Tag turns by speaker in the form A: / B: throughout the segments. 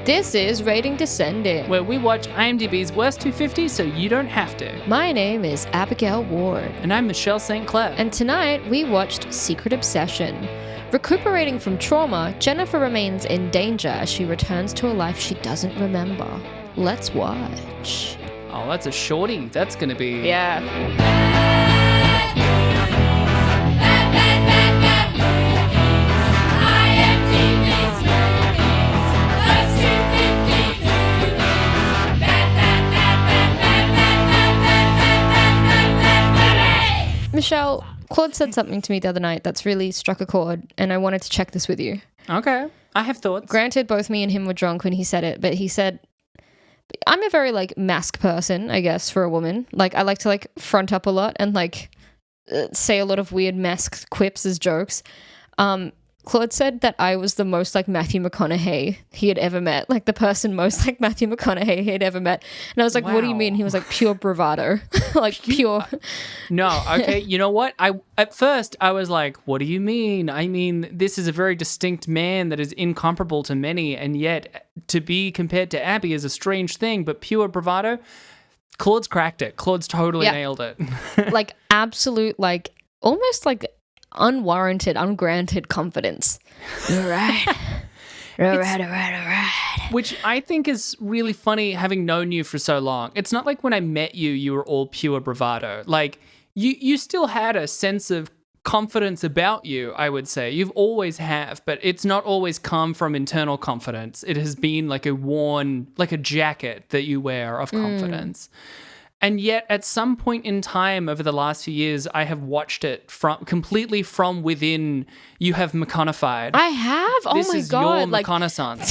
A: This is Rating Descending,
B: where we watch IMDb's Worst 250 so you don't have to.
A: My name is Abigail Ward.
B: And I'm Michelle St. Clair.
A: And tonight we watched Secret Obsession. Recuperating from trauma, Jennifer remains in danger as she returns to a life she doesn't remember. Let's watch.
B: Oh, that's a shorty. That's going to be...
A: Yeah. Michelle, Claude said something to me the other night that's really struck a chord, and I wanted to check this with you.
B: Okay. I have thoughts.
A: Granted, both me and him were drunk when he said it, but he said, I'm a very, mask person, I guess, for a woman. I like to, front up a lot and, say a lot of weird masked quips as jokes. Claude said that I was the most like Matthew McConaughey he had ever met, the person most like Matthew McConaughey he had ever met. And I was like,
B: wow.
A: What do you mean? He was like, pure bravado, pure.
B: No, okay. You know what? At first I was like, what do you mean? I mean, this is a very distinct man that is incomparable to many, and yet to be compared to Abby is a strange thing, but pure bravado, Claude's cracked it. Claude's totally nailed it.
A: Absolute, almost unwarranted, ungranted confidence. You're right. All right.
B: Which I think is really funny, having known you for so long. It's not like when I met you, you were all pure bravado. You still had a sense of confidence about you, I would say. You've always have, but it's not always come from internal confidence. It has been like a worn, like a jacket that you wear of confidence. And yet, at some point in time over the last few years, I have watched it completely from within. You have McConaughiyed.
A: I have? Oh my God.
B: This is your McConaissance.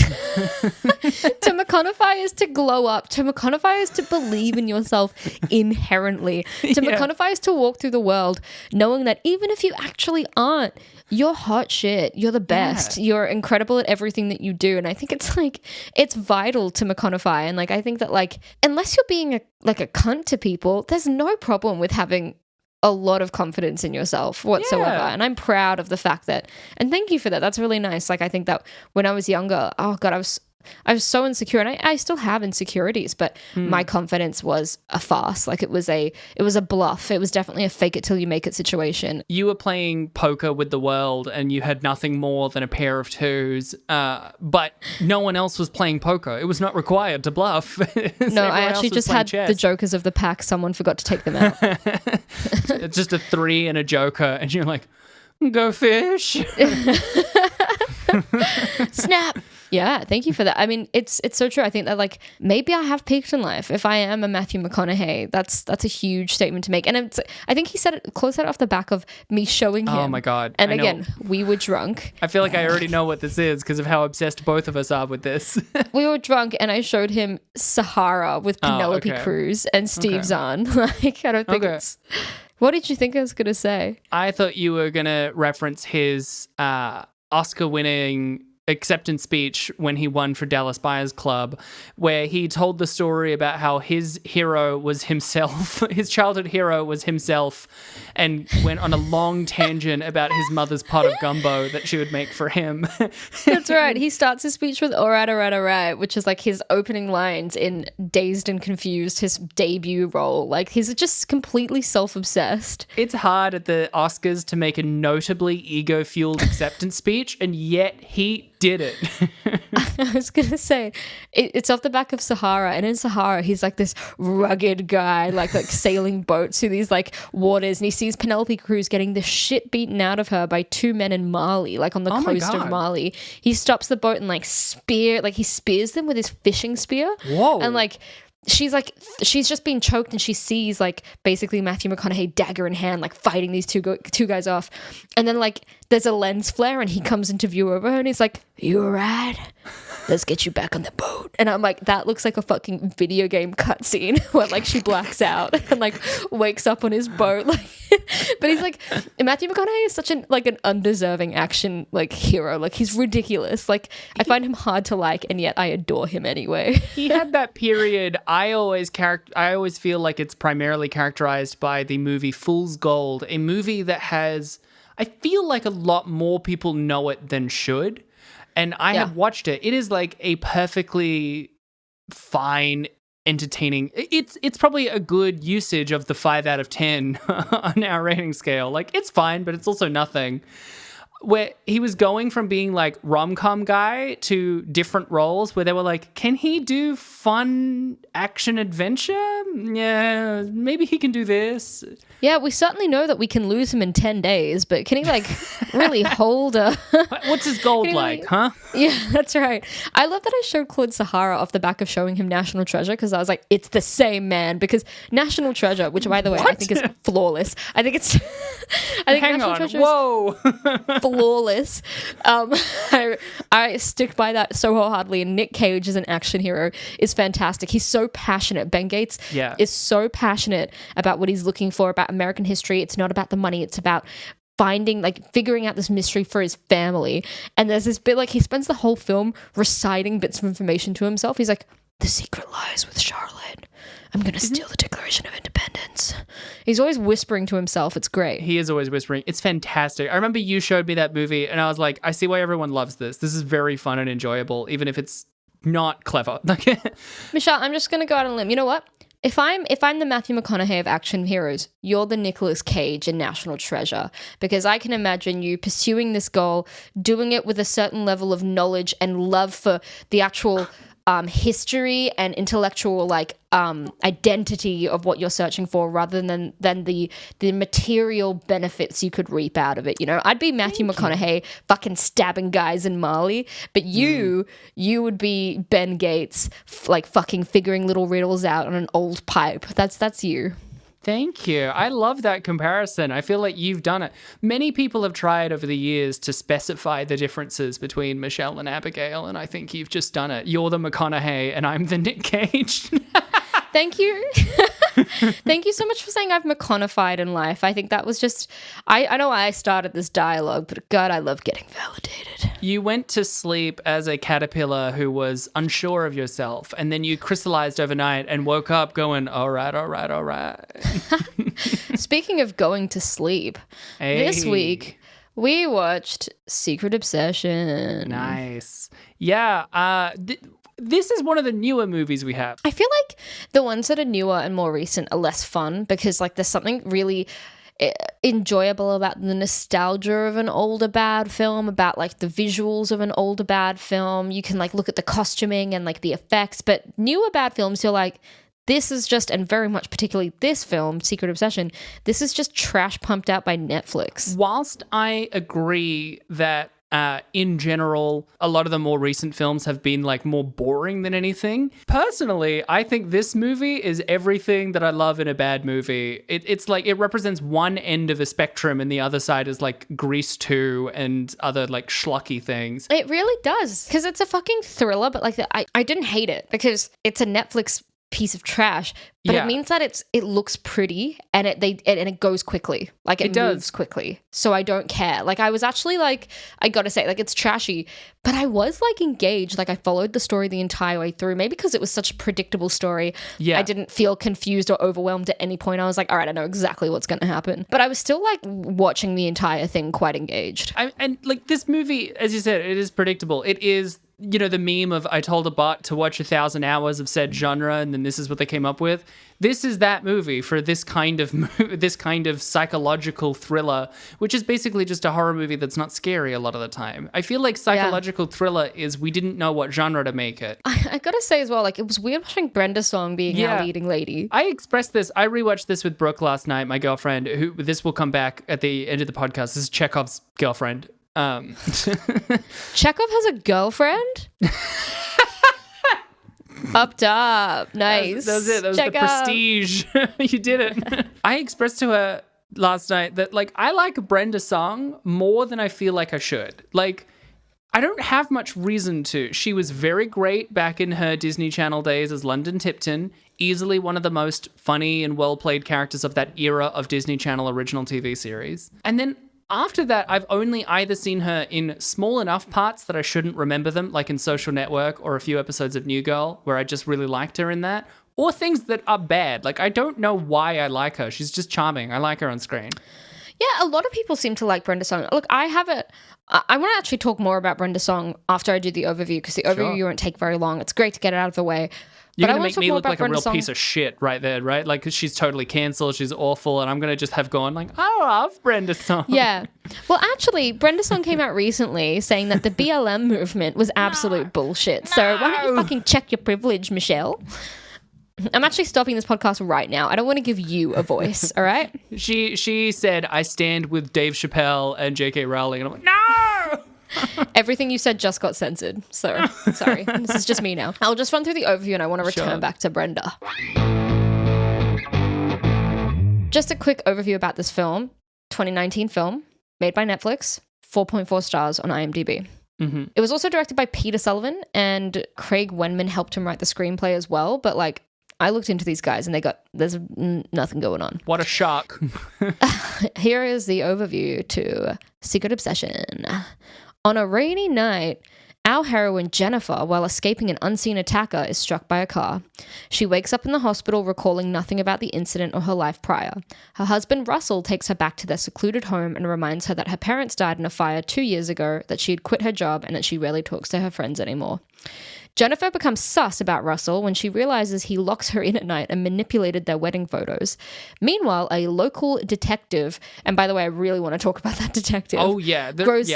A: To McConaughey is to glow up. To McConaughey is to believe in yourself inherently. To McConaughey is to walk through the world knowing that even if you actually aren't, you're hot shit. You're the best. Yeah. You're incredible at everything that you do. And I think it's vital to McConaughey. And I think that unless you're being a cunt to people, there's no problem with having a lot of confidence in yourself whatsoever. Yeah. And I'm proud of the fact that, and thank you for that. That's really nice. I think that when I was younger, oh God, I was so insecure, and I still have insecurities, but my confidence was a farce. It was a bluff. It was definitely a fake it till you make it situation.
B: You were playing poker with the world and you had nothing more than a pair of twos, but no one else was playing poker. It was not required to bluff.
A: No, I actually just had chess. The jokers of the pack. Someone forgot to take them out.
B: It's just a 3 and a joker, and you're like, go fish.
A: Snap. Yeah, thank you for that. I mean, it's so true. I think that maybe I have peaked in life. If I am a Matthew McConaughey, that's a huge statement to make. And I think Claude said it off the back of me showing him.
B: Oh my God.
A: And again, we were drunk.
B: I feel like I already know what this is because of how obsessed both of us are with this.
A: We were drunk and I showed him Sahara with Penelope Cruz and Steve Zahn. I don't think it's... What did you think I was going to say?
B: I thought you were going to reference his Oscar-winning acceptance speech when he won for Dallas Buyers Club, where he told the story about how his hero was himself, his childhood hero was himself, and went on a long tangent about his mother's pot of gumbo that she would make for him.
A: That's right. He starts his speech with all right, which is his opening lines in Dazed and Confused, his debut role. He's just completely self-obsessed.
B: It's hard at the Oscars to make a notably ego-fueled acceptance speech, and yet he did it.
A: I was going to say, it's off the back of Sahara, and in Sahara, he's this rugged guy, sailing boats through these waters, and he sees Penelope Cruz getting the shit beaten out of her by 2 men in Mali, on the coast of Mali. He stops the boat and he spears them with his fishing spear.
B: Whoa.
A: And she's just being choked, and she sees basically Matthew McConaughey dagger in hand fighting these two guys off, and then there's a lens flare and he comes into view over her and he's like, you alright? Let's get you back on the boat. And I'm like, that looks like a fucking video game cutscene where she blacks out and wakes up on his boat. But he's Matthew McConaughey is such an undeserving action hero. He's ridiculous. I find him hard to like, and yet I adore him anyway.
B: He had that period. I always feel like it's primarily characterized by the movie Fool's Gold, a movie that has, I feel like a lot more people know it than should. And I have watched it. It is like a perfectly fine, entertaining. It's probably a good usage of the 5 out of 10 on our rating scale. Like, it's fine, but it's also nothing. Where he was going from being like rom-com guy to different roles where they were like, can he do fun action adventure? Yeah, maybe he can do this.
A: Yeah, we certainly know that we can lose him in 10 days, but can he like really hold a...
B: What's his gold like, huh?
A: Yeah, that's right. I love that I showed Claude Sahara off the back of showing him National Treasure because I was like, it's the same man, because National Treasure, which by the way, I think is flawless. I think it's...
B: Hang
A: National
B: on,
A: Treasure
B: whoa!
A: flawless. I stick by that so wholeheartedly, and Nick Cage as an action hero is fantastic. He's so passionate. Ben Gates is so passionate about what he's looking for, about American history. It's not about the money. It's about figuring out this mystery for his family. And there's this bit, like, he spends the whole film reciting bits of information to himself. He's like, the secret lies with Charlotte. I'm going to steal the Declaration of Independence. He's always whispering to himself. It's great.
B: He is always whispering. It's fantastic. I remember you showed me that movie and I was like, I see why everyone loves this. This is very fun and enjoyable, even if it's not clever.
A: Michelle, I'm just going to go out on a limb. You know what? If I'm the Matthew McConaughey of action heroes, you're the Nicolas Cage in National Treasure, because I can imagine you pursuing this goal, doing it with a certain level of knowledge and love for the actual history and intellectual identity of what you're searching for, rather than the material benefits you could reap out of it. You know, I'd be Matthew McConaughey fucking stabbing guys in Mali, but you would be Ben Gates fucking figuring little riddles out on an old pipe. That's you.
B: Thank you. I love that comparison. I feel like you've done it. Many people have tried over the years to specify the differences between Michelle and Abigail, and I think you've just done it. You're the McConaughey and I'm the Nick Cage.
A: Thank you. Thank you so much for saying I've McConaugheyed in life. I think that was just... I know I started this dialogue, but God, I love getting validated.
B: You went to sleep as a caterpillar who was unsure of yourself, and then you crystallized overnight and woke up going, all right, all right, all right.
A: Speaking of going to sleep, this week we watched Secret Obsession.
B: Nice. Yeah, this is one of the newer movies we have.
A: I feel like the ones that are newer and more recent are less fun because there's something really enjoyable about the nostalgia of an older bad film, about the visuals of an older bad film. You can look at the costuming and the effects, but newer bad films, you're like, this is just, and very much particularly this film, Secret Obsession, this is just trash pumped out by Netflix.
B: Whilst I agree that in general, a lot of the more recent films have been more boring than anything. Personally, I think this movie is everything that I love in a bad movie. It's it represents one end of a spectrum and the other side is Grease 2 and other schlocky things.
A: It really does, because it's a fucking thriller, but I didn't hate it because it's a Netflix piece of trash, but it means that it looks pretty and it goes quickly. It moves quickly. So I don't care. I was actually I gotta say, it's trashy, but I was engaged. I followed the story the entire way through, maybe because it was such a predictable story. I didn't feel confused or overwhelmed at any point. I was like, all right, I know exactly what's gonna happen. But I was still watching the entire thing quite engaged.
B: And this movie, as you said, it is predictable. It is, the meme of I told a bot to watch 1,000 hours of said genre and then this is what they came up with. This is that movie for this kind of psychological thriller, which is basically just a horror movie that's not scary a lot of the time. I feel like psychological thriller is we didn't know what genre to make it.
A: I gotta say as well, it was weird watching Brenda Song being our leading lady.
B: I expressed this. I rewatched this with Brooke last night, my girlfriend, who this will come back at the end of the podcast. This is Chekhov's girlfriend.
A: Chekhov has a girlfriend? Up top. Nice.
B: That was it. That was the prestige. You did it. I expressed to her last night that I like Brenda Song more than I feel like I should. I don't have much reason to. She was very great back in her Disney Channel days as London Tipton, easily one of the most funny and well-played characters of that era of Disney Channel original TV series. And then after that, I've only either seen her in small enough parts that I shouldn't remember them, like in Social Network or a few episodes of New Girl, where I just really liked her in that, or things that are bad. I don't know why I like her. She's just charming. I like her on screen.
A: Yeah, a lot of people seem to like Brenda Song. Look, I want to actually talk more about Brenda Song after I do the overview, because the overview won't take very long. It's great to get it out of the way.
B: You're going to make me look like a real piece of shit right there, right? Like, 'cause she's totally cancelled, she's awful, and I'm going to just have gone like, I love Brenda Song.
A: Yeah. Well, actually, Brenda Song came out recently saying that the BLM movement was absolute bullshit. So why don't you fucking check your privilege, Michelle? I'm actually stopping this podcast right now. I don't want to give you a voice, all right?
B: She said, I stand with Dave Chappelle and J.K. Rowling. And I'm like, no!
A: Everything you said just got censored. So, sorry. This is just me now. I'll just run through the overview and I want to return back to Brenda. Just a quick overview about this film. 2019 film, made by Netflix, 4.4 stars on IMDb.
B: Mm-hmm.
A: It was also directed by Peter Sullivan, and Craig Wenman helped him write the screenplay as well. But like, I looked into these guys and there's nothing going on.
B: What a shock.
A: Here is the overview to Secret Obsession. On a rainy night, our heroine Jennifer, while escaping an unseen attacker, is struck by a car. She wakes up in the hospital recalling nothing about the incident or her life prior. Her husband Russell takes her back to their secluded home and reminds her that her parents died in a fire 2 years ago, that she had quit her job, and that she rarely talks to her friends anymore. Jennifer becomes sus about Russell when she realizes he locks her in at night and manipulated their wedding photos. Meanwhile, a local detective, and by the way, I really want to talk about that detective.
B: Oh, yeah.
A: Grows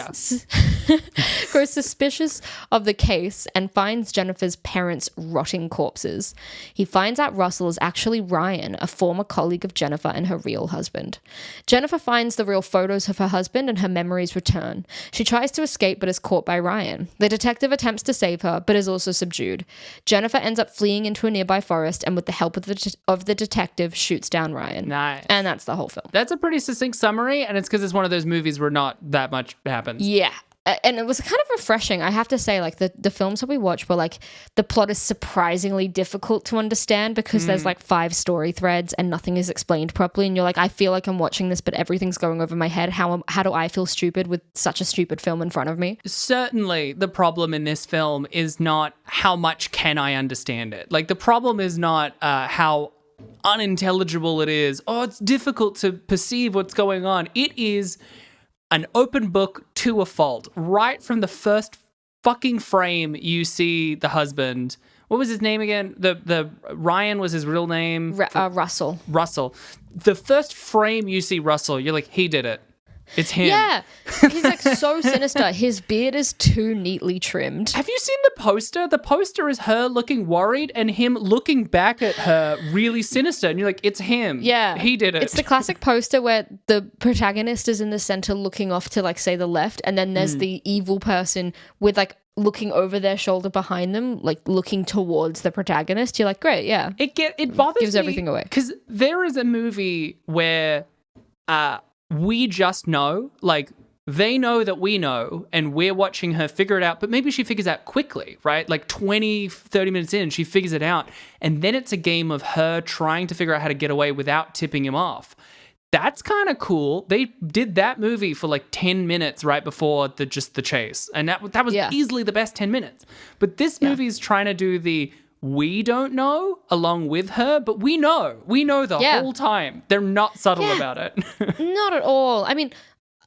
A: suspicious of the case and finds Jennifer's parents' rotting corpses. He finds out Russell is actually Ryan, a former colleague of Jennifer and her real husband. Jennifer finds the real photos of her husband and her memories return. She tries to escape but is caught by Ryan. The detective attempts to save her but is also subdued. Jennifer ends up fleeing into a nearby forest and with the help of the detective shoots down Ryan.
B: Nice.
A: And that's the whole film.
B: That's a pretty succinct summary, and it's because it's one of those movies where not that much happens.
A: Yeah. And it was kind of refreshing. I have to say, like, the films that we watch were like, the plot is surprisingly difficult to understand because there's like 5 story threads and nothing is explained properly. And you're like, I feel like I'm watching this, but everything's going over my head. How do I feel stupid with such a stupid film in front of me?
B: Certainly the problem in this film is not how much can I understand it. Like, the problem is not how unintelligible it is. Oh, it's difficult to perceive what's going on. It is an open book to a fault. Right from the first fucking frame, you see the husband. What was his name again? The Ryan was his real name.
A: Russell.
B: Russell. The first frame you see Russell, you're like, he did it. It's him.
A: Yeah. He's like so sinister. His beard is too neatly trimmed.
B: Have you seen the poster? The poster is her looking worried and him looking back at her really sinister. And you're like, it's him.
A: Yeah.
B: He did it.
A: It's the classic poster where the protagonist is in the center looking off to, like, say the left. And then there's the evil person with, like, looking over their shoulder behind them, like looking towards the protagonist. You're like, great, yeah.
B: It bothers me.
A: Gives everything away.
B: Because there is a movie where we just know, like, they know that we know, and we're watching her figure it out, but maybe she figures out quickly, right? Like 20, 30 minutes in, she figures it out. And then it's a game of her trying to figure out how to get away without tipping him off. That's kind of cool. They did that movie for like 10 minutes right before the chase. And that was easily the best 10 minutes. But this movie is trying to do the we don't know along with her, but we know the whole time. They're not subtle about it.
A: Not at all. I mean,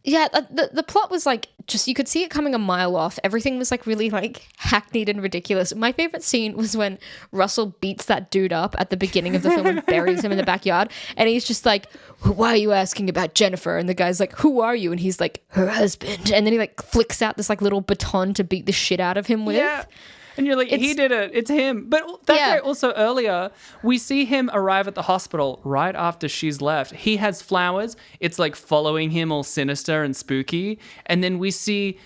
A: yeah, the plot was like, just, you could see it coming a mile off. Everything was like really like hackneyed and ridiculous. My favorite scene was when Russell beats that dude up at the beginning of the film and buries him in the backyard. And he's just like, why are you asking about Jennifer? And the guy's like, who are you? And he's like, her husband. And then he like flicks out this like little baton to beat the shit out of him with.
B: Yeah. And you're like, he did it. It's him. But that guy also earlier, we see him arrive at the hospital right after she's left. He has flowers. It's like following him all sinister and spooky. And then we see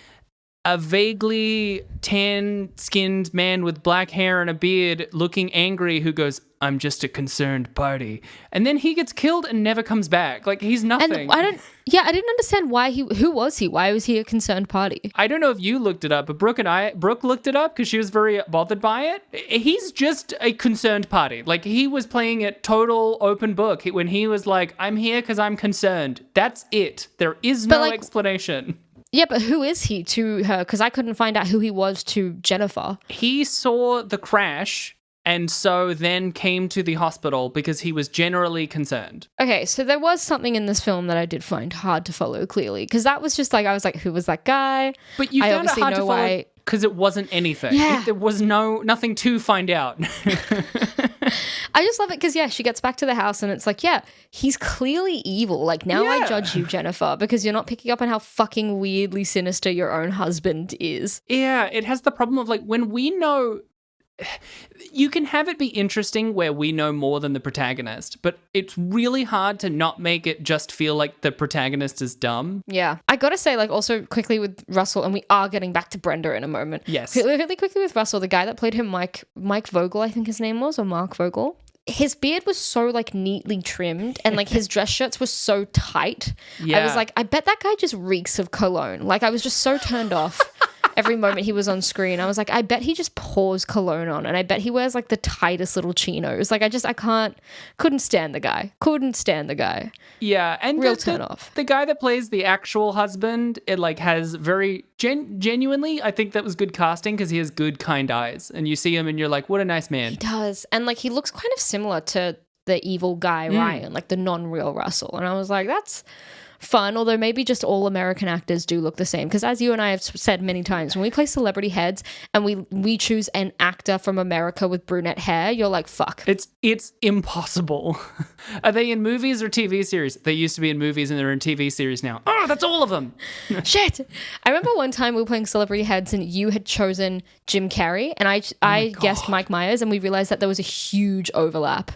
B: a vaguely tan-skinned man with black hair and a beard looking angry who goes, I'm just a concerned party. And then he gets killed and never comes back. Like, he's nothing.
A: And I didn't understand why who was he? Why was he a concerned party?
B: I don't know if you looked it up, but Brooke looked it up because she was very bothered by it. He's just a concerned party. Like, he was playing it total open book when he was like, I'm here because I'm concerned. That's it. There is no explanation.
A: Yeah, but who is he to her? Because I couldn't find out who he was to Jennifer.
B: He saw the crash and so then came to the hospital because he was generally concerned.
A: Okay, so there was something in this film that I did find hard to follow clearly, because that was just like, I was like, who was that guy?
B: But you
A: I
B: found it
A: obviously
B: hard to
A: know
B: follow
A: why.
B: because it wasn't anything.
A: Yeah.
B: There was nothing to find out.
A: I just love it because, yeah, she gets back to the house and it's like, yeah, he's clearly evil. Like, now I
B: Yeah.
A: judge you, Jennifer, because you're not picking up on how fucking weirdly sinister your own husband is.
B: Yeah, it has the problem of like when we know. You can have it be interesting where we know more than the protagonist, but it's really hard to not make it just feel like the protagonist is dumb.
A: Yeah. I gotta say, like, also quickly with Russell, and we are getting back to Brenda in a moment.
B: Yes.
A: Really quickly with Russell, the guy that played him, Mike Vogel, I think his name was, or Mark Vogel. His beard was so like neatly trimmed and like his dress shirts were so tight.
B: Yeah.
A: I was like, I bet that guy just reeks of cologne. Like, I was just so turned off every moment he was on screen. I was like, I bet he just pours cologne on, and I bet he wears like the tightest little chinos. Like, couldn't stand the guy. Couldn't stand the guy.
B: Yeah, and
A: Real turn off.
B: The guy that plays the actual husband, it like has very genuinely, I think that was good casting because he has good, kind eyes, and you see him and you're like, what a nice man.
A: He does. And like, he looks kind of similar to the evil guy, Ryan, like the non-real Russell. And I was like, that's fun, although maybe just all American actors do look the same, because as you and I have said many times, when we play celebrity heads and we choose an actor from America with brunette hair, you're like, fuck.
B: It's impossible. Are they in movies or TV series? They used to be in movies and they're in TV series now. Oh, that's all of them.
A: Shit. I remember one time we were playing celebrity heads and you had chosen Jim Carrey and I guessed Mike Myers, and we realized that there was a huge overlap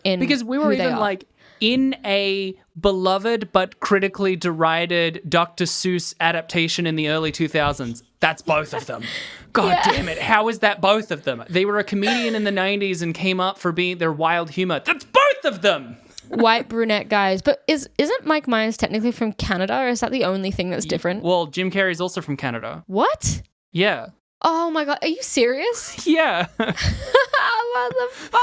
A: in
B: because we were
A: who they
B: even
A: are.
B: like in a beloved but critically derided Dr. Seuss adaptation in the early 2000s. That's both of them. God damn it. How is that both of them? They were a comedian in the 90s and came up for being their wild humor. That's both of them.
A: White brunette guys. But isn't Mike Myers technically from Canada, or is that the only thing that's different?
B: Well, Jim Carrey's also from Canada.
A: What?
B: Yeah.
A: Oh my god, are you serious?
B: Yeah.
A: What the fuck?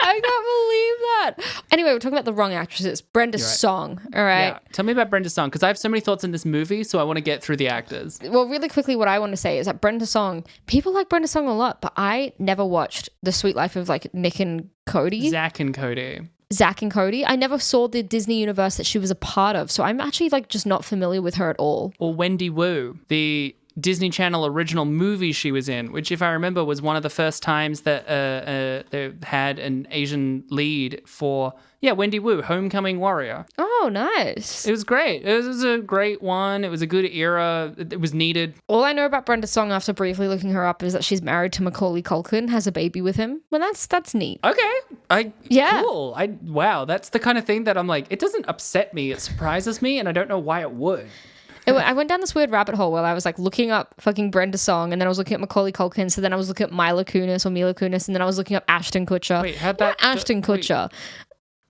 A: I can't believe that. Anyway, we're talking about the wrong actresses. Brenda Song, all right?
B: Yeah. Tell me about Brenda Song, because I have so many thoughts in this movie, so I want to get through the actors.
A: Well, really quickly, what I want to say is that Brenda Song, people like Brenda Song a lot, but I never watched The Sweet Life of like Nick and Cody.
B: Zach and Cody.
A: I never saw the Disney universe that she was a part of, so I'm actually like just not familiar with her at all.
B: Or Wendy Wu, the Disney Channel original movie she was in, which if I remember was one of the first times that they had an Asian lead for, Wendy Wu, Homecoming Warrior.
A: Oh, nice.
B: It was great. It was a great one. It was a good era. It was needed.
A: All I know about Brenda Song after briefly looking her up is that she's married to Macaulay Culkin, has a baby with him. Well, that's neat.
B: Okay.
A: Yeah.
B: Cool. Wow, that's the kind of thing that I'm like, it doesn't upset me. It surprises me, and I don't know why it would.
A: I went down this weird rabbit hole where I was like looking up fucking Brenda Song, and then I was looking at Macaulay Culkin, so then I was looking at Mila Kunis, and then I was looking up Ashton Kutcher.
B: Wait, how'd that...
A: Ashton Kutcher.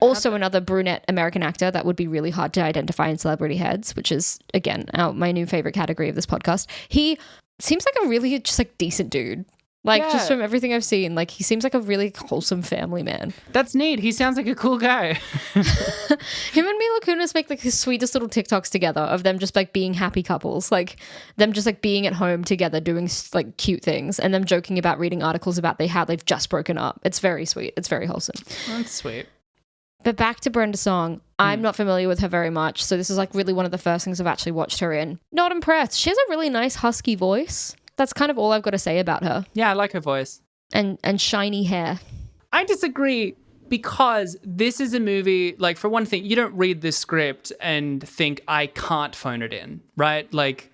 A: Also another brunette American actor that would be really hard to identify in celebrity heads, which is, again, my new favorite category of this podcast. He seems like a really just like decent dude. Like, just from everything I've seen, like, he seems like a really wholesome family man.
B: That's neat. He sounds like a cool guy.
A: Him and Mila Kunis make, like, the sweetest little TikToks together of them just, like, being happy couples. Like, them just, like, being at home together doing, like, cute things, and them joking about reading articles about how they've just broken up. It's very sweet. It's very wholesome.
B: That's sweet.
A: But back to Brenda Song. I'm not familiar with her very much, so this is, like, really one of the first things I've actually watched her in. Not impressed. She has a really nice husky voice. That's kind of all I've got to say about her.
B: Yeah, I like her voice.
A: And shiny hair.
B: I disagree because this is a movie, like, for one thing, you don't read this script and think, I can't phone it in, right? Like,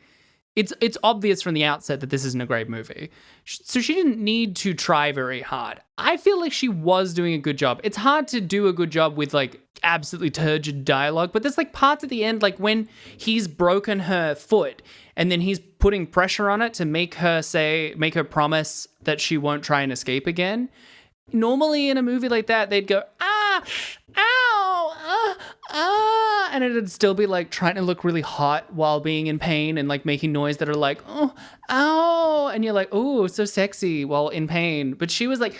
B: it's obvious from the outset that this isn't a great movie. So she didn't need to try very hard. I feel like she was doing a good job. It's hard to do a good job with, like, absolutely turgid dialogue, but there's, like, parts at the end, like, when he's broken her foot and then he's putting pressure on it to make her promise that she won't try and escape again. Normally in a movie like that, they'd go, ow, and it'd still be like trying to look really hot while being in pain and like making noise that are like, oh, ow, and you're like, oh, so sexy while in pain. But she was like,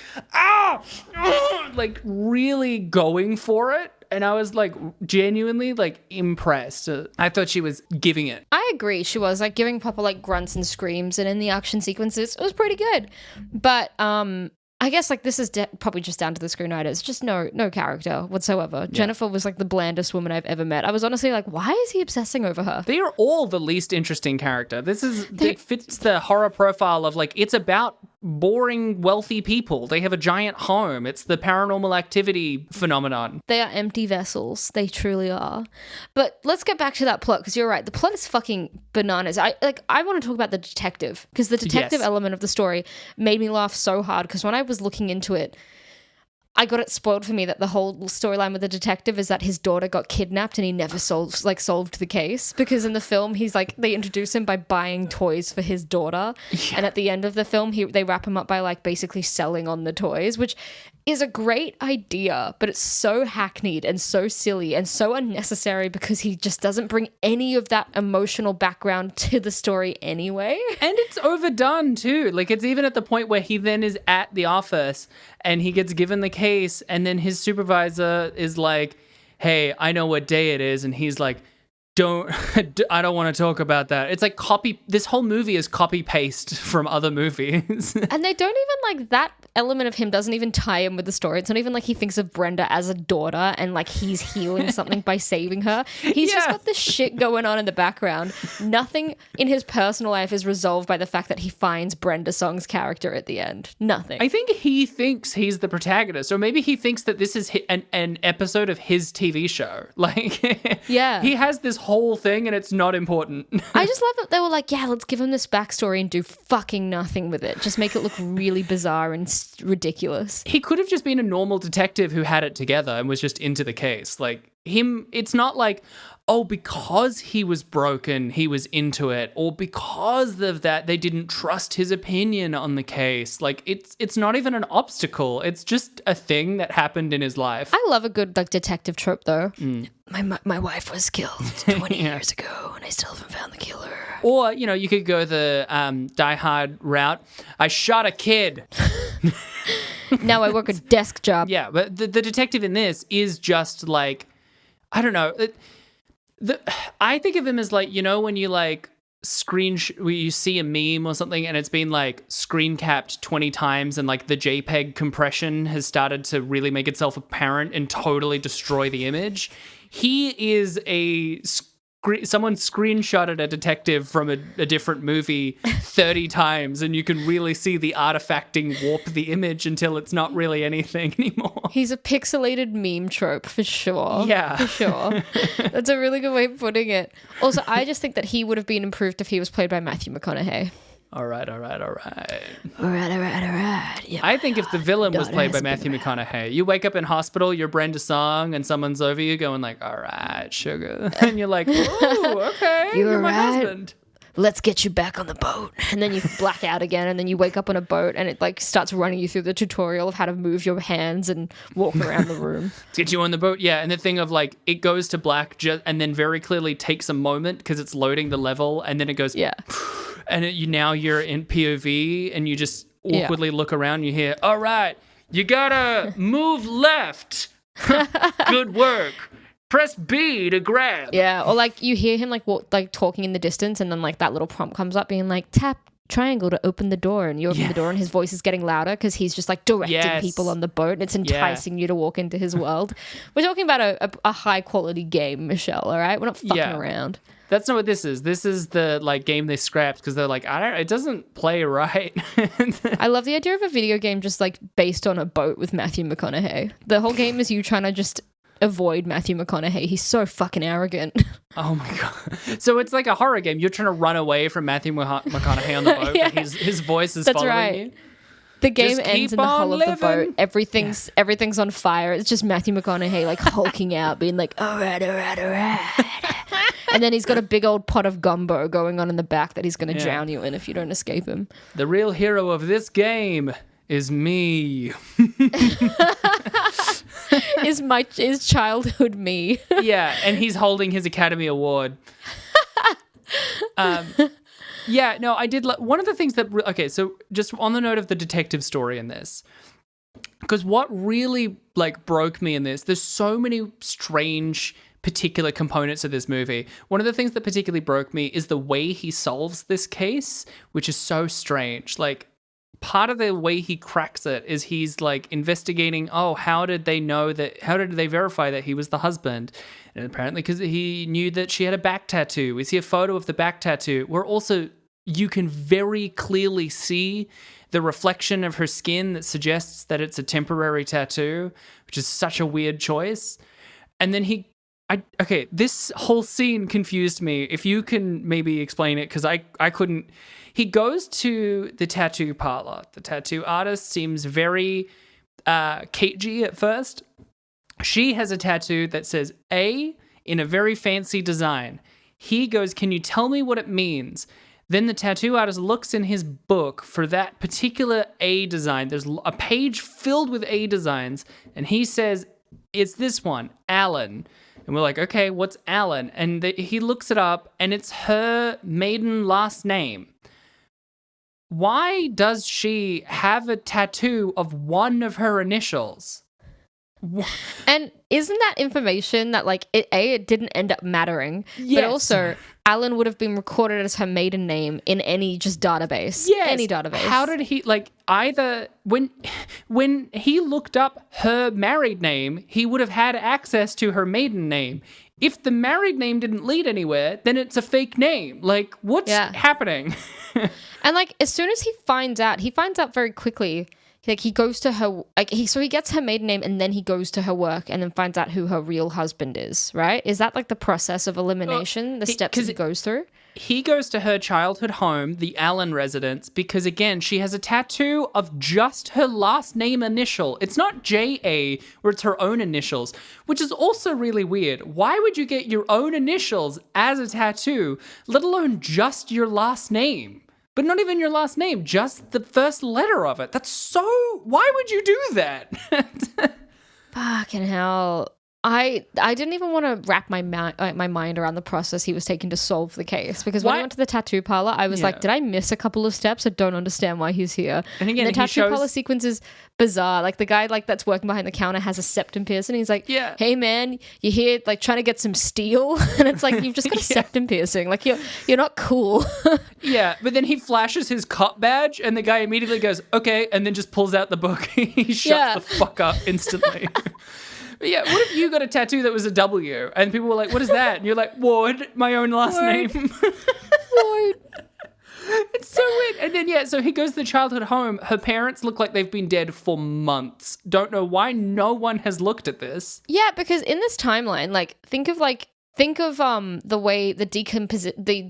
B: like really going for it. and I was like genuinely like impressed. I thought she was giving it.
A: I agree. She was like giving proper like grunts and screams, and in the action sequences, it was pretty good. But I guess like this is probably just down to the screenwriters. Just no character whatsoever. Yeah. Jennifer was like the blandest woman I've ever met. I was honestly like, why is he obsessing over her?
B: They are all the least interesting character. It fits the horror profile of like, it's about boring wealthy people. They have a giant home. It's the paranormal activity phenomenon.
A: They are empty vessels. They truly are. But let's get back to that plot, because you're right. The plot is fucking bananas. I want to talk about the detective, because the detective element of the story made me laugh so hard, because when I was looking into it, I got it spoiled for me that the whole storyline with the detective is that his daughter got kidnapped and he never solved the case, because in the film he's like, they introduce him by buying toys for his daughter, and at the end of the film they wrap him up by like basically selling on the toys, which is a great idea, but it's so hackneyed and so silly and so unnecessary, because he just doesn't bring any of that emotional background to the story anyway.
B: And it's overdone too. Like, it's even at the point where he then is at the office and he gets given the case, and then his supervisor is like, hey, I know what day it is. And he's like, I don't want to talk about that. It's like this whole movie is copy paste from other movies.
A: And they don't even like, that element of him doesn't even tie in with the story. It's not even like he thinks of Brenda as a daughter and like he's healing something by saving her. He's just got this shit going on in the background. Nothing in his personal life is resolved by the fact that he finds Brenda Song's character at the end. Nothing.
B: I think he thinks he's the protagonist, or maybe he thinks that this is an episode of his TV show. Like,
A: yeah,
B: he has this whole thing and it's not important.
A: I just love that they were like, yeah, let's give him this backstory and do fucking nothing with it. Just make it look really bizarre and ridiculous.
B: He could have just been a normal detective who had it together and was just into the case. Like, it's not like, oh, because he was broken, he was into it, or because of that, they didn't trust his opinion on the case. Like, it's not even an obstacle. It's just a thing that happened in his life.
A: I love a good like detective trope, though. My wife was killed 20 years ago, and I still haven't found the killer.
B: Or, you could go the Die Hard route. I shot a kid.
A: Now I work a desk job.
B: Yeah, but the detective in this is just like, I don't know. I think of him as like, when you like you see a meme or something and it's been like screen capped 20 times and like the JPEG compression has started to really make itself apparent and totally destroy the image. He is someone screenshotted a detective from a different movie 30 times, and you can really see the artifacting warp the image until it's not really anything anymore.
A: He's a pixelated meme trope for sure.
B: Yeah.
A: For sure. That's a really good way of putting it. Also, I just think that he would have been improved if he was played by Matthew McConaughey.
B: All right.
A: Yeah,
B: I think if the villain was played by Matthew McConaughey, you wake up in hospital, you're Brenda Song, and someone's over you going like, all right, sugar. And you're like, oh, okay, you're my husband.
A: Let's get you back on the boat. And then you black out again, and then you wake up on a boat, and it like starts running you through the tutorial of how to move your hands and walk around the room.
B: Let's get you on the boat, yeah. And the thing of like, it goes to black and then very clearly takes a moment because it's loading the level, and then it goes,
A: yeah.
B: And now you're in POV, and you just awkwardly look around, and you hear, all right, you gotta move left. Good work. Press B to grab.
A: Yeah, or like you hear him like talking in the distance, and then like that little prompt comes up being like, tap triangle to open the door, and you open the door and his voice is getting louder because he's just like directing people on the boat, and it's enticing you to walk into his world. We're talking about a high quality game, Michelle, all right? We're not fucking around.
B: That's not what this is. This is the like game they scrapped because they're like, it doesn't play right.
A: I love the idea of a video game just like based on a boat with Matthew McConaughey. The whole game is you trying to just avoid Matthew McConaughey. He's so fucking arrogant.
B: Oh my god! So it's like a horror game. You're trying to run away from Matthew McConaughey on the boat.
A: Yeah.
B: But his voice is
A: That's
B: following
A: right.
B: you.
A: The game
B: Just
A: ends in the hull of the boat. Everything's on fire. It's just Matthew McConaughey like hulking out, being like, all right. And then he's got a big old pot of gumbo going on in the back that he's going to drown you in if you don't escape him.
B: The real hero of this game is me.
A: is childhood me.
B: Yeah, and he's holding his Academy Award. Yeah, no, I did. One of the things that, okay, so just on the note of the detective story in this, Because what really like broke me in this, there's so many strange particular components of this movie. One of the things that particularly broke me is the way he solves this case, which is so strange. Like, part of the way he cracks it is he's like investigating, how did they verify that he was the husband? And apparently because he knew that she had a back tattoo. We see a photo of the back tattoo where also you can very clearly see the reflection of her skin that suggests that it's a temporary tattoo, which is such a weird choice. And then this whole scene confused me. If you can maybe explain it, because I couldn't. He goes to the tattoo parlor. The tattoo artist seems very cagey at first. She has a tattoo that says A in a very fancy design. He goes, "Can you tell me what it means?" Then the tattoo artist looks in his book for that particular A design. There's a page filled with A designs, and he says, "It's this one, Alan." And we're like, okay, what's Alan? And he looks it up, and it's her maiden last name. Why does she have a tattoo of one of her initials?
A: And isn't that information that, like, it didn't end up mattering,
B: yes.
A: But also Alan would have been recorded as her maiden name in any just database.
B: Yes.
A: Any database.
B: How did he, like, either when he looked up her married name, he would have had access to her maiden name. If the married name didn't lead anywhere, then it's a fake name. Like, what's happening?
A: And, like, as soon as he finds out very quickly. Like, he goes to her, like, he gets her maiden name and then he goes to her work and then finds out who her real husband is, right? Is that, like, the process of elimination, the steps that he goes through?
B: He goes to her childhood home, the Allen residence, because, again, she has a tattoo of just her last name initial. It's not J.A., where it's her own initials, which is also really weird. Why would you get your own initials as a tattoo, let alone just your last name? But not even your last name, just the first letter of it. That's so... Why would you do that?
A: Fucking hell. I didn't even want to wrap my mind around the process he was taking to solve the case. Because when I went to the tattoo parlor, I was like, did I miss a couple of steps? I don't understand why he's here. And again, the tattoo parlor sequence is bizarre. Like, the guy that's working behind the counter has a septum piercing. He's like, hey man, you're here like trying to get some steel. And it's like, you've just got a septum piercing. Like, you're not cool.
B: Yeah, but then he flashes his cop badge and the guy immediately goes, okay, and then just pulls out the book. He shuts the fuck up instantly. But yeah, what if you got a tattoo that was a W and people were like, what is that? And you're like, Ward, my own last name.
A: Ward.
B: It's so weird. And then, so he goes to the childhood home. Her parents look like they've been dead for months. Don't know why no one has looked at this.
A: Yeah, because in this timeline, think of the way the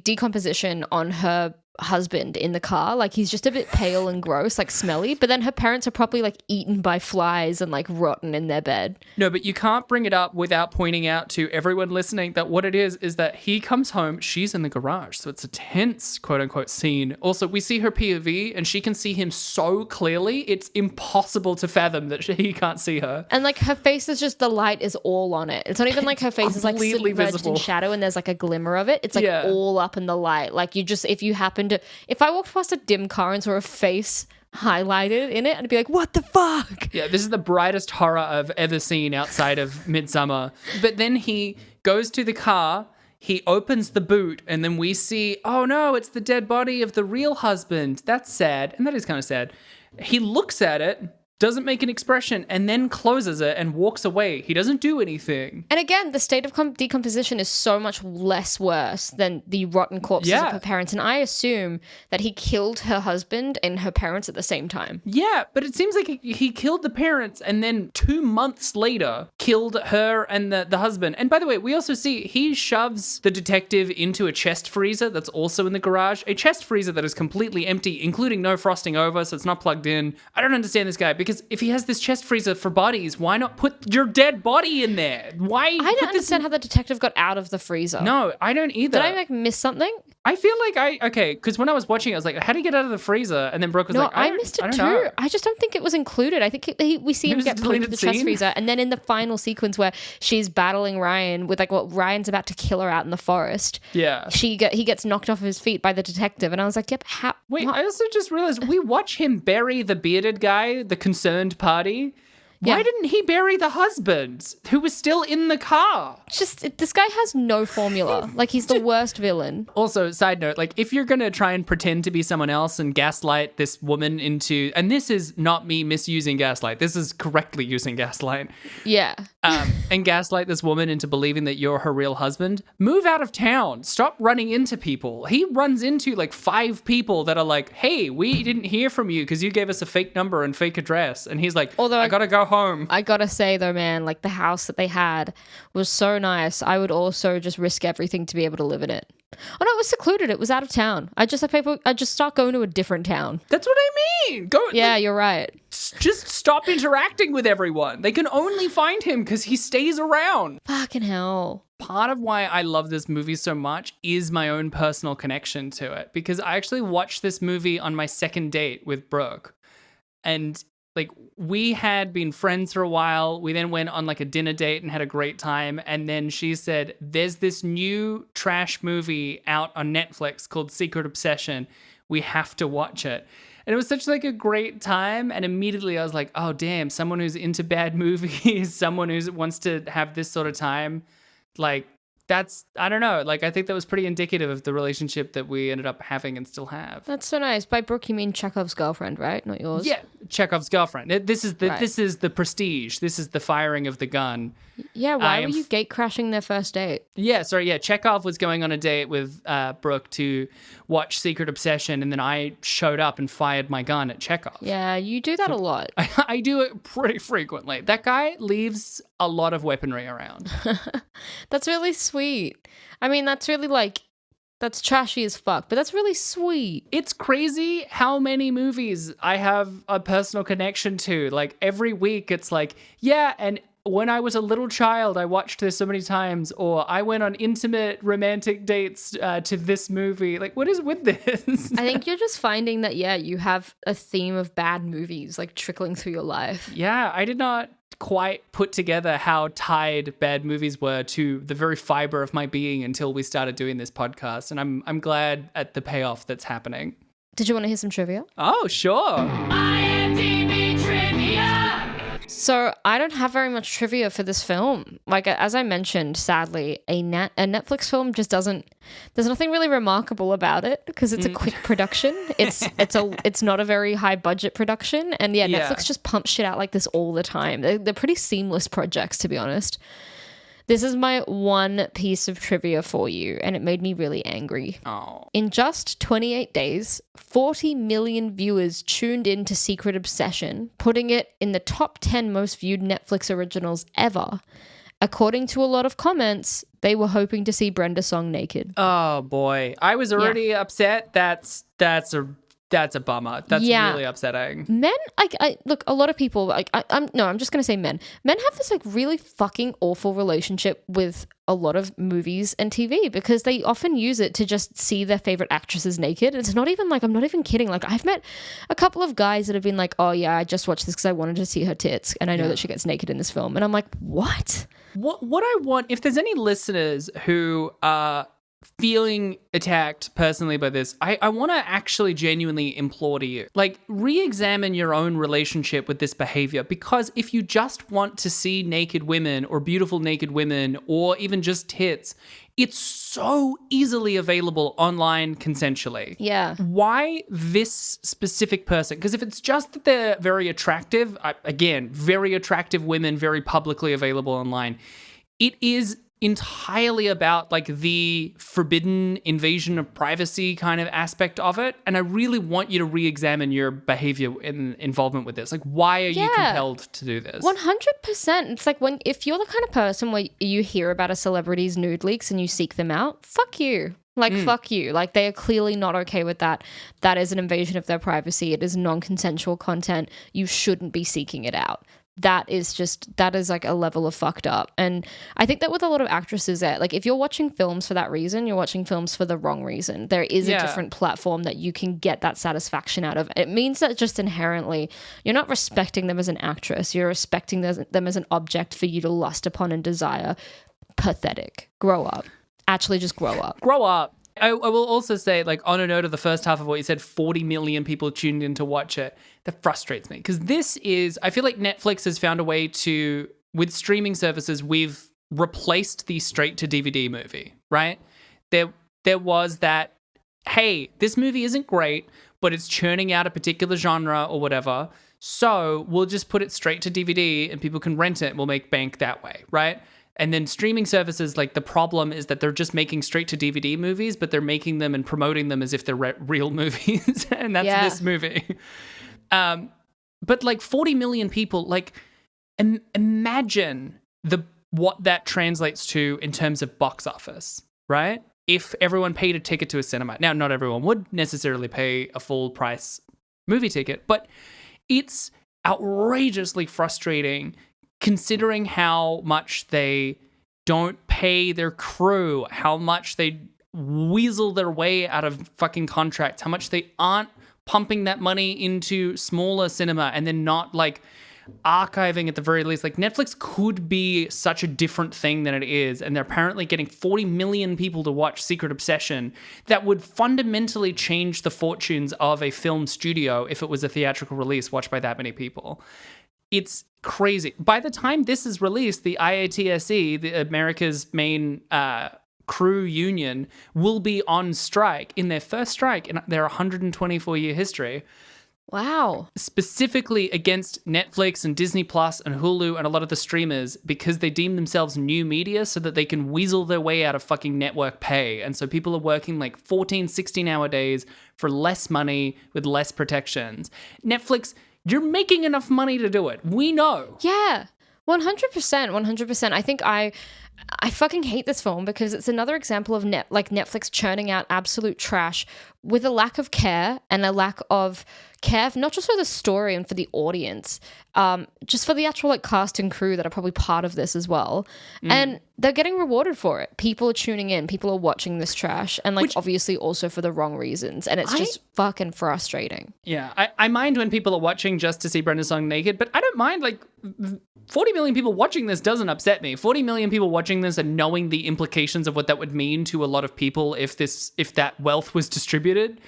A: decomposition on her husband in the car. Like, he's just a bit pale and gross, like smelly, but then her parents are probably like eaten by flies and like rotten in their bed.
B: No, but you can't bring it up without pointing out to everyone listening that what it is that he comes home, she's in the garage, so it's a tense quote unquote scene. Also, we see her POV and she can see him so clearly, it's impossible to fathom that he can't see her.
A: And like, her face is just, the light is all on it. It's not even like her face is like submerged in shadow and there's like a glimmer of it. It's like all up in the light. Like, if I walked past a dim car and saw a face highlighted in it, I'd be like, what the fuck?
B: Yeah, this is the brightest horror I've ever seen outside of Midsummer. But then he goes to the car, he opens the boot, and then we see, oh no, it's the dead body of the real husband. That's sad. And that is kind of sad. He looks at it, doesn't make an expression, and then closes it and walks away. He doesn't do anything.
A: And again, the state of decomposition is so much less worse than the rotten corpses of her parents. And I assume that he killed her husband and her parents at the same time.
B: Yeah, but it seems like he killed the parents and then 2 months later killed her and the husband. And by the way, we also see he shoves the detective into a chest freezer that's also in the garage. A chest freezer that is completely empty, including no frosting over, so it's not plugged in. I don't understand this guy, because if he has this chest freezer for bodies, why not put your dead body in there? Why?
A: I don't understand how the detective got out of the freezer.
B: No, I don't either.
A: Did I miss something?
B: I feel like because when I was watching it, I was like, how do you get out of the freezer? And then Brooke was
A: No,
B: like,
A: I missed it
B: don't
A: too.
B: know.
A: I just don't think it was included. I think we see him
B: was a
A: get put into
B: deleted
A: the chest
B: scene?
A: freezer, and then in the final sequence where she's battling Ryan with like what Ryan's about to kill her out in the forest.
B: Yeah.
A: He gets knocked off his feet by the detective, and I was like, yep.
B: Wait,
A: what?
B: I also just realized we watch him bury the bearded guy, the concerned party. Why
A: Yeah.
B: didn't he bury the husband who was still in the car?
A: This guy has no formula. Like, he's the worst villain.
B: Also, side note, like if you're going to try and pretend to be someone else and gaslight this woman into, and this is not me misusing gaslight, this is correctly using gaslight,
A: Yeah.
B: and gaslight this woman into believing that you're her real husband, move out of town. Stop running into people. He runs into like 5 people that are like, hey, we didn't hear from you because you gave us a fake number and fake address. And he's like,
A: Although
B: I got to go home.
A: I gotta say though, man, like the house that they had was so nice. I would also just risk everything to be able to live in it. Oh no, it was secluded. It was out of town. I just start going to a different town.
B: That's what I mean. Go.
A: Yeah,
B: like,
A: you're right.
B: just stop interacting with everyone. They can only find him because he stays around.
A: Fucking hell.
B: Part of why I love this movie so much is my own personal connection to it, because I actually watched this movie on my second date with Brooke. And like, we had been friends for a while. We then went on like a dinner date and had a great time. And then she said, there's this new trash movie out on Netflix called Secret Obsession. We have to watch it. And it was such like a great time. And immediately I was like, oh, damn, someone who's into bad movies, someone who wants to have this sort of time. Like, that's, I don't know. Like, I think that was pretty indicative of the relationship that we ended up having and still have.
A: That's so nice. By Brooke, you mean Chekhov's girlfriend, right? Not yours.
B: Yeah, Chekhov's girlfriend. This is the
A: Right.
B: this is the prestige. This is the firing of the gun.
A: Yeah. Why were you gate crashing their first date?
B: Yeah, sorry. Yeah, Chekhov was going on a date with Brooke to watch Secret Obsession, and then I showed up and fired my gun at Chekhov.
A: Yeah, you do that a lot.
B: I do it pretty frequently. That guy leaves a lot of weaponry around.
A: That's really sweet. I mean, that's really like, that's trashy as fuck, but that's really sweet.
B: It's crazy how many movies I have a personal connection to. Like every week it's like, yeah, and when I was a little child, I watched this so many times, or I went on intimate romantic dates to this movie. Like, what is with this?
A: I think you're just finding that, yeah, you have a theme of bad movies like trickling through your life.
B: Yeah, I did not quite put together how tied bad movies were to the very fiber of my being until we started doing this podcast. And I'm glad at the payoff that's happening.
A: Did you want to hear some trivia?
B: Oh, sure.
C: IMDb trivia.
A: So I don't have very much trivia for this film. Like, as I mentioned, sadly, a Netflix film just doesn't. There's nothing really remarkable about it because it's a quick production. It's not a very high budget production, and yeah, Netflix just pumps shit out like this all the time. They're pretty seamless projects, to be honest. This is my one piece of trivia for you, and it made me really angry.
B: Oh.
A: In just 28 days, 40 million viewers tuned in to Secret Obsession, putting it in the top 10 most viewed Netflix originals ever. According to a lot of comments, they were hoping to see Brenda Song naked.
B: Oh boy, I was already upset. That's a bummer. That's really upsetting.
A: Men, I look, a lot of people, like, I'm just gonna say men. Men have this like really fucking awful relationship with a lot of movies and TV because they often use it to just see their favorite actresses naked. It's not even like, I'm not even kidding. Like, I've met a couple of guys that have been like, oh yeah, I just watched this because I wanted to see her tits, and I know that she gets naked in this film, and I'm like, what?
B: What I want, if there's any listeners who are feeling attacked personally by this, I want to actually genuinely implore to you, like, re-examine your own relationship with this behavior, because if you just want to see naked women or beautiful naked women or even just tits, it's so easily available online consensually.
A: Yeah.
B: Why this specific person? Because if it's just that they're very attractive, again, very attractive women, very publicly available online, it is entirely about like the forbidden invasion of privacy kind of aspect of it. And I really want you to re-examine your behavior in involvement with this. Like, why are you compelled to do this?
A: 100%. It's like, if you're the kind of person where you hear about a celebrity's nude leaks and you seek them out, fuck you. Like, fuck you. Like, they are clearly not okay with that. That is an invasion of their privacy. It is non-consensual content. You shouldn't be seeking it out. that is like a level of fucked up. And I think that with a lot of actresses that like if you're watching films for that reason, you're watching films for the wrong reason. There is a different platform that you can get that satisfaction out of. It means that just inherently you're not respecting them as an actress, you're respecting them as an object for you to lust upon and desire. Pathetic. Grow up. Actually just grow up.
B: Grow up. I will also say, like, on a note of the first half of what you said, 40 million people tuned in to watch it. That frustrates me because I feel like Netflix has found a way to, with streaming services, we've replaced the straight to DVD movie, right? There was that, hey, this movie isn't great, but it's churning out a particular genre or whatever. So we'll just put it straight to DVD and people can rent it and we'll make bank that way, right? And then streaming services, like the problem is that they're just making straight to DVD movies, but they're making them and promoting them as if they're real movies. And that's this movie. But like 40 million people, like imagine what that translates to in terms of box office, right? If everyone paid a ticket to a cinema. Now, not everyone would necessarily pay a full price movie ticket, but it's outrageously frustrating considering how much they don't pay their crew, how much they weasel their way out of fucking contracts, how much they aren't pumping that money into smaller cinema and then not like archiving at the very least. Like Netflix could be such a different thing than it is, and they're apparently getting 40 million people to watch Secret Obsession that would fundamentally change the fortunes of a film studio if it was a theatrical release watched by that many people. It's crazy. By the time this is released, the IATSE, the America's main crew union, will be on strike in their first strike in their 124-year history.
A: Wow.
B: Specifically against Netflix and Disney Plus and Hulu and a lot of the streamers because they deem themselves new media so that they can weasel their way out of fucking network pay. And so people are working like 14, 16-hour days for less money with less protections. Netflix, you're making enough money to do it. We know.
A: Yeah. 100%. I think I fucking hate this film because it's another example of Netflix churning out absolute trash with a lack of care and a lack of care, not just for the story and for the audience, just for the actual like cast and crew that are probably part of this as well. And they're getting rewarded for it. People are tuning in. People are watching this trash, and like obviously also for the wrong reasons. And it's just fucking frustrating.
B: Yeah, I mind when people are watching just to see Brenda Song naked, but I don't mind like 40 million people watching this doesn't upset me. 40 million people watching this and knowing the implications of what that would mean to a lot of people if that wealth was distributed,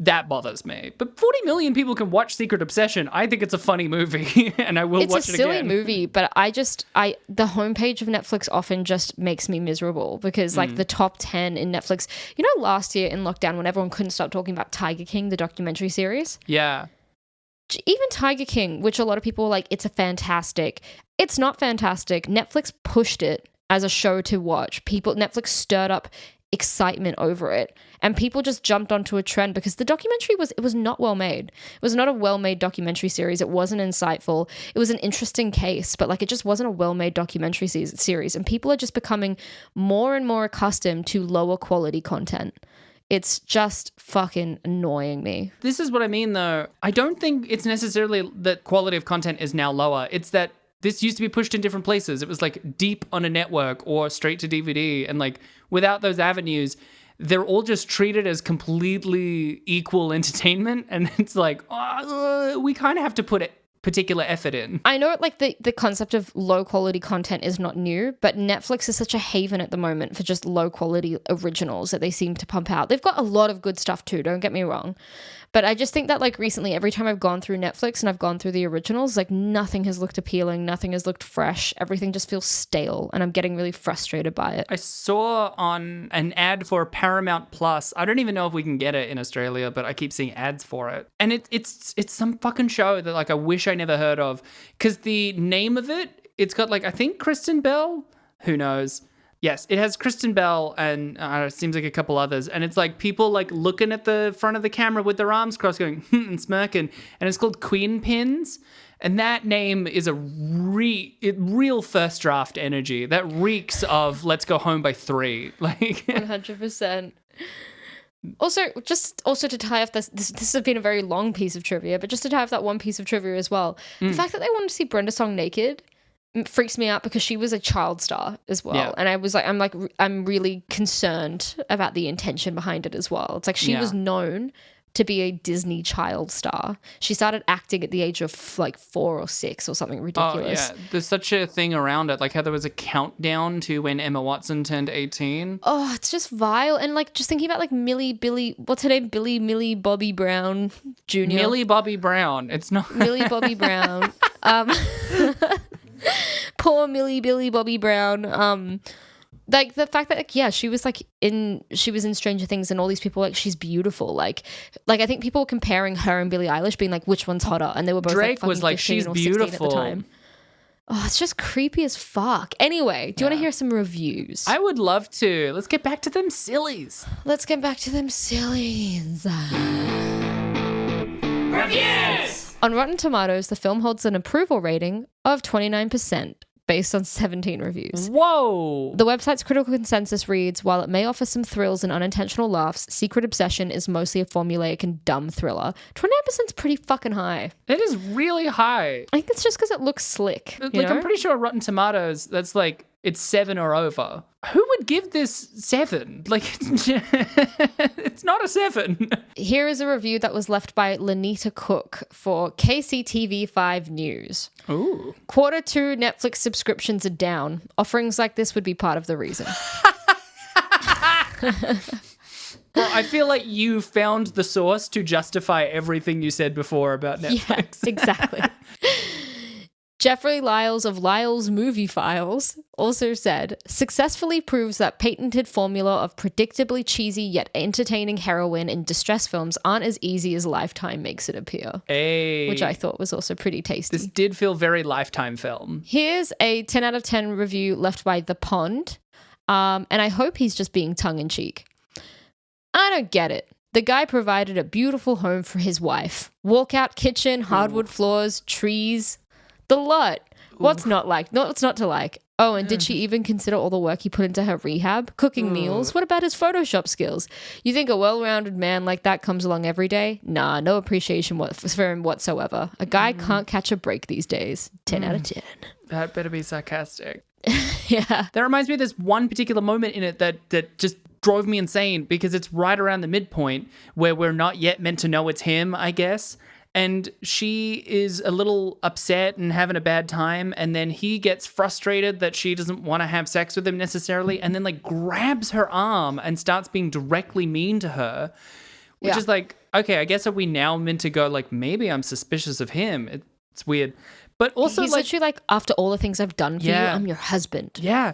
B: that bothers me. But 40 million people can watch Secret Obsession. I think it's a funny movie and I will watch it again.
A: It's a silly movie, but the homepage of Netflix often just makes me miserable because like the top 10 in Netflix, you know, last year in lockdown when everyone couldn't stop talking about Tiger King, the documentary series.
B: Yeah.
A: Even Tiger King, which a lot of people were like, it's not fantastic. Netflix pushed it as a show to watch. Netflix stirred up excitement over it, and people just jumped onto a trend because the documentary was not well made. It was not a well-made documentary series. It wasn't insightful. It was an interesting case, but like it just wasn't a well-made documentary series, and people are just becoming more and more accustomed to lower quality content. It's just fucking annoying me.
B: This is what I mean, though. I don't think it's necessarily that quality of content is now lower. It's that this used to be pushed in different places. It was like deep on a network or straight to DVD. And like without those avenues, they're all just treated as completely equal entertainment. And it's like, we kind of have to put particular effort in.
A: I know like the concept of low quality content is not new, but Netflix is such a haven at the moment for just low quality originals that they seem to pump out. They've got a lot of good stuff too, don't get me wrong. But I just think that like recently, every time I've gone through Netflix and I've gone through the originals, like nothing has looked appealing, nothing has looked fresh. Everything just feels stale and I'm getting really frustrated by it.
B: I saw on an ad for Paramount Plus. I don't even know if we can get it in Australia, but I keep seeing ads for it. And it's some fucking show that like I wish I never heard of, because the name of it's got like, I think Kristen Bell, who knows? Yes, it has Kristen Bell and it seems like a couple others. And it's like people like looking at the front of the camera with their arms crossed going and smirking. And it's called Queen Pins. And that name is a real first draft energy. That reeks of let's go home by 3. Like
A: 100%. Also to tie off this has been a very long piece of trivia, but just to tie off that one piece of trivia as well, the fact that they wanted to see Brenda Song naked freaks me out because she was a child star as well.
B: Yeah.
A: And I'm really concerned about the intention behind it as well. It's like she was known to be a Disney child star. She started acting at the age of like 4 or 6 or something ridiculous.
B: Oh, yeah. There's such a thing around it, like how there was a countdown to when Emma Watson turned 18.
A: Oh, it's just vile. And like just thinking about like what's her name? Millie Bobby Brown Jr.
B: Millie Bobby Brown. It's not
A: Millie Bobby Brown. Poor Billy Bobby Brown. Like the fact that she was in Stranger Things and all these people like she's beautiful. Like I think people were comparing her and Billie Eilish being like which one's hotter, and they were both
B: Drake
A: like
B: was like she's beautiful
A: at the time. Oh, it's just creepy as fuck. Anyway, do you want to hear some reviews?
B: I would love to. Let's get back to them sillies.
C: Reviews!
A: On Rotten Tomatoes, the film holds an approval rating of 29%. Based on 17 reviews.
B: Whoa!
A: The website's critical consensus reads, while it may offer some thrills and unintentional laughs, Secret Obsession is mostly a formulaic and dumb thriller. 29% is pretty fucking high.
B: It is really high.
A: I think it's just because it looks slick.
B: Like, I'm pretty sure Rotten Tomatoes, that's like, it's 7 or over. Who would give this 7? Like, it's not a 7.
A: Here is a review that was left by Lanita Cook for KCTV5 News.
B: Ooh.
A: Q2 Netflix subscriptions are down. Offerings like this would be part of the reason.
B: Well, I feel like you found the source to justify everything you said before about Netflix.
A: Yeah, exactly. Jeffrey Lyles of Lyles Movie Files also said, successfully proves that patented formula of predictably cheesy yet entertaining heroine in distress films aren't as easy as Lifetime makes it appear.
B: Hey.
A: Which I thought was also pretty tasty.
B: This did feel very Lifetime film.
A: Here's a 10 out of 10 review left by The Pond, and I hope he's just being tongue-in-cheek. I don't get it. The guy provided a beautiful home for his wife. Walkout kitchen, hardwood floors, trees... The lot. What's not to like? Oh, and did she even consider all the work he put into her rehab? Cooking meals? What about his Photoshop skills? You think a well-rounded man like that comes along every day? Nah, no appreciation for him whatsoever. A guy can't catch a break these days. 10 out of 10.
B: That better be sarcastic.
A: Yeah.
B: That reminds me of this one particular moment in it that just drove me insane because it's right around the midpoint where we're not yet meant to know it's him, I guess. And she is a little upset and having a bad time. And then he gets frustrated that she doesn't want to have sex with him necessarily. And then like grabs her arm and starts being directly mean to her, which is like, okay, I guess are we now meant to go like, maybe I'm suspicious of him. It's weird. But also
A: he's literally like, after all the things I've done for you, I'm your husband.
B: Yeah.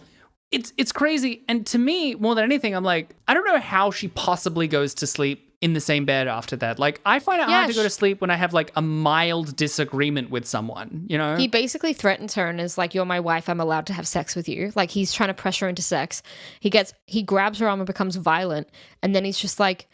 B: It's crazy. And to me, more than anything, I'm like, I don't know how she possibly goes to sleep in the same bed after that. Like, I find it hard to go to sleep when I have like a mild disagreement with someone, you know?
A: He basically threatens her and is like, you're my wife, I'm allowed to have sex with you. Like, he's trying to pressure her into sex. He grabs her arm and becomes violent. And then he's just like,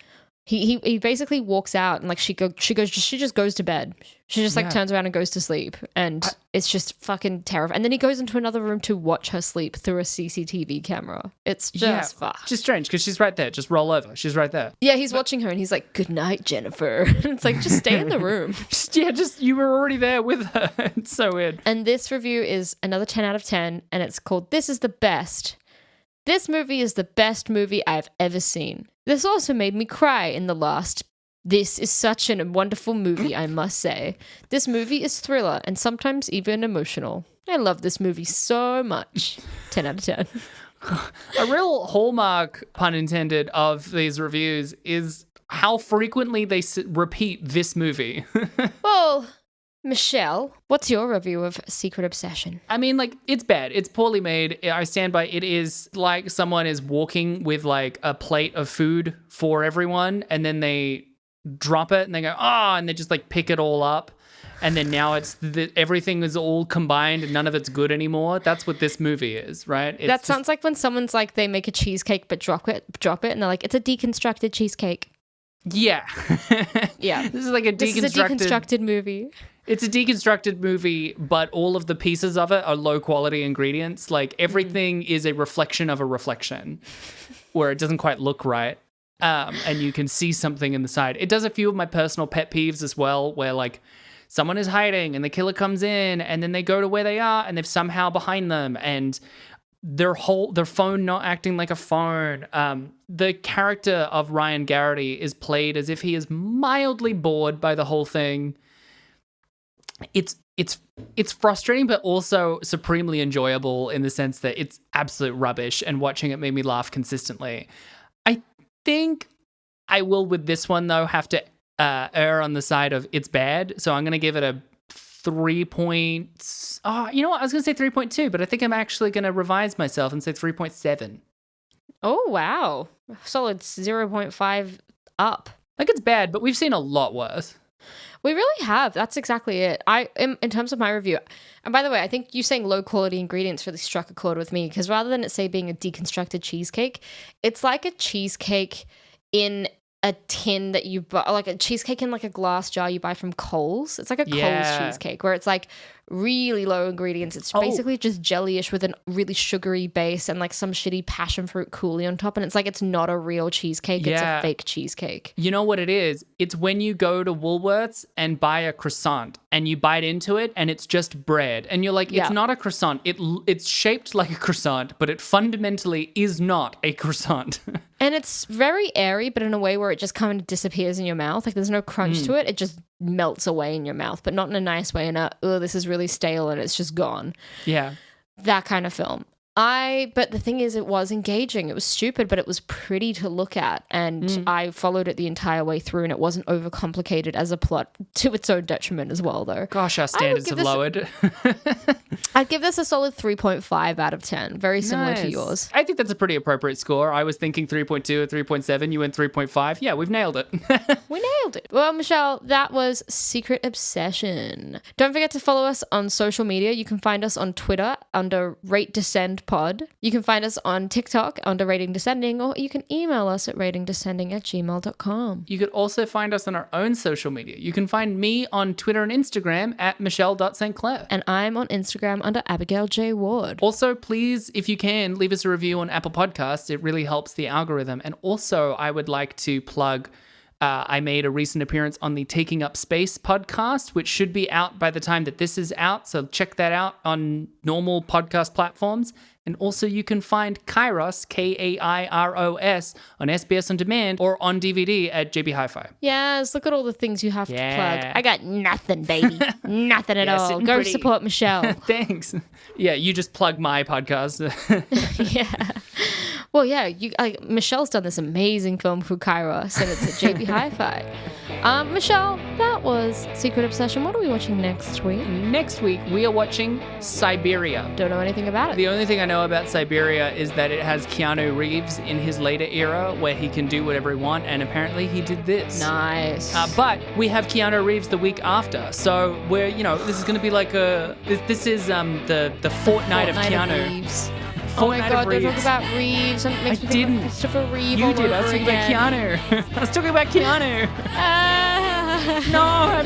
A: he basically walks out and like she just goes to bed. She just like turns around and goes to sleep, and it's just fucking terrifying. And then he goes into another room to watch her sleep through a CCTV camera. It's just fuck.
B: Just strange because she's right there. Just roll over. She's right there.
A: Yeah, he's watching her and he's like, "Good night, Jennifer." It's like, just stay in the room.
B: just you were already there with her. It's so weird.
A: And this review is another 10 out of 10, and it's called "This is the Best." This movie is the best movie I've ever seen. This also made me cry in the last. This is such a wonderful movie, I must say. This movie is thriller and sometimes even emotional. I love this movie so much. 10 out of 10.
B: A real hallmark, pun intended, of these reviews is how frequently they repeat this movie.
A: Well, Michelle, what's your review of Secret Obsession?
B: I mean, like, it's bad. It's poorly made. I stand by it. Is like someone is walking with like a plate of food for everyone, and then they drop it and they go, and they just like pick it all up. And then now everything is all combined and none of it's good anymore. That's what this movie is, right?
A: That sounds like when someone's like, they make a cheesecake but drop it, and they're like, it's a deconstructed cheesecake.
B: Yeah.
A: Yeah.
B: This is like a
A: deconstructed movie.
B: It's a deconstructed movie, but all of the pieces of it are low quality ingredients. Like everything is a reflection of a reflection where it doesn't quite look right. and you can see something in the side. It does a few of my personal pet peeves as well, where like someone is hiding and the killer comes in and then they go to where they are and they're somehow behind them and their phone not acting like a phone. The character of Ryan Garrity is played as if he is mildly bored by the whole thing. It's frustrating, but also supremely enjoyable in the sense that it's absolute rubbish, and watching it made me laugh consistently. I think I will, with this one though, have to err on the side of it's bad. So I'm going to give it a 3 points. Oh, you know what? I was going to say 3.2, but I think I'm actually going to revise myself and say 3.7.
A: Oh, wow. Solid 0.5 up.
B: Like, it's bad, but we've seen a lot worse.
A: We really have. That's exactly it. In terms of my review, and by the way, I think you saying low quality ingredients really struck a chord with me, because rather than it say being a deconstructed cheesecake, it's like a cheesecake in a tin that you buy, like a cheesecake in like a glass jar you buy from Kohl's. It's like a Kohl's cheesecake where it's like really low ingredients. It's basically just jellyish with a really sugary base and like some shitty passion fruit coulis on top. And it's like, it's not a real cheesecake. It's a fake cheesecake.
B: You know what it is? It's when you go to Woolworths and buy a croissant and you bite into it and it's just bread. And you're like, it's not a croissant. It's shaped like a croissant, but it fundamentally is not a croissant.
A: And it's very airy, but in a way where it just kind of disappears in your mouth. Like there's no crunch to it. It just melts away in your mouth, but not in a nice way, in a, oh, this is really stale and it's just gone.
B: Yeah.
A: That kind of film. But the thing is, it was engaging. It was stupid, but it was pretty to look at. And I followed it the entire way through, and it wasn't overcomplicated as a plot, to its own detriment as well, though.
B: Gosh, our standards have lowered.
A: I'd give this a solid 3.5 out of 10. Very similar to yours.
B: I think that's a pretty appropriate score. I was thinking 3.2 or 3.7. You went 3.5. Yeah, we've nailed it.
A: We nailed it. Well, Michelle, that was Secret Obsession. Don't forget to follow us on social media. You can find us on Twitter under Rate Descend Pod. You can find us on TikTok under Rating Descending, or you can email us at ratingdescending@gmail.com.
B: You could also find us on our own social media. You can find me on Twitter and Instagram at michelle.stclair.
A: And I'm on Instagram under Abigail J. Ward.
B: Also, please, if you can, leave us a review on Apple Podcasts. It really helps the algorithm. And also, I would like to plug... I made a recent appearance on the Taking Up Space podcast, which should be out by the time that this is out. So check that out on normal podcast platforms. And also you can find Kairos, Kairos, on SBS On Demand or on DVD at JB Hi-Fi.
A: Yes, look at all the things you have to plug. I got nothing, baby. Nothing at all. Go support Michelle.
B: Thanks. Yeah, you just plug my podcast.
A: Yeah. Well, yeah, Michelle's done this amazing film called Kairos, and it's at JB Hi-Fi. Michelle, that was Secret Obsession. What are we watching next week?
B: Next week, we are watching Siberia.
A: Don't know anything about it.
B: The only thing I know about Siberia is that it has Keanu Reeves in his later era where he can do whatever he wants, and apparently he did this.
A: Nice.
B: But we have Keanu Reeves the week after, so we're, this is going to be like this is the fortnight of Keanu.
A: Reeves. Oh my God, don't talk about Reeves. It makes me think about Christopher Reeve.
B: You did. I was talking about Keanu. I was talking about Keanu. No.